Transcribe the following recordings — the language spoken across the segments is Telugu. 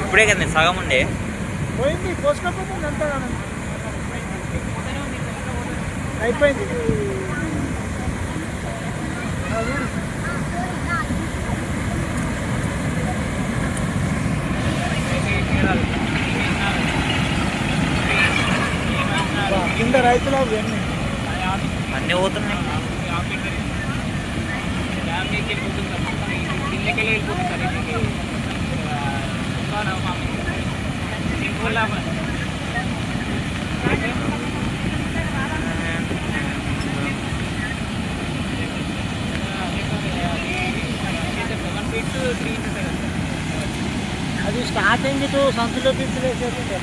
ఇప్పుడే కదా సగం ఉండే పోయింది, పోసుకపోతుంది అంతా అయిపోయింది. కింద రైతులు అన్నీ పోతున్నాయి. అది స్టార్టింగ్ టు సంచులో తీసుకునేసేది.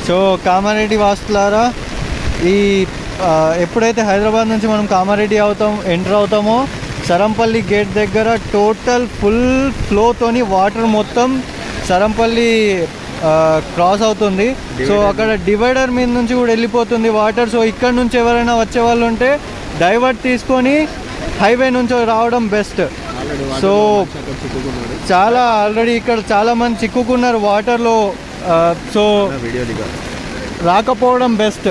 సో కామారెడ్డి వాసులారా, ఈ ఎప్పుడైతే హైదరాబాద్ నుంచి మనం కామారెడ్డి ఎంటర్ అవుతామో సరంపల్లి గేట్ దగ్గర టోటల్ ఫుల్ ఫ్లోతోని వాటర్ మొత్తం సరంపల్లి క్రాస్ అవుతుంది. సో అక్కడ డివైడర్ మీద నుంచి కూడా వెళ్ళిపోతుంది వాటర్. సో ఇక్కడ నుంచి ఎవరైనా వచ్చే వాళ్ళు ఉంటే డైవర్ట్ తీసుకొని హైవే నుంచి రావడం బెస్ట్. సో చాలా ఆల్రెడీ ఇక్కడ చాలామంది చిక్కుకున్నారు వాటర్లో. సో రాకపోవడం బెస్ట్.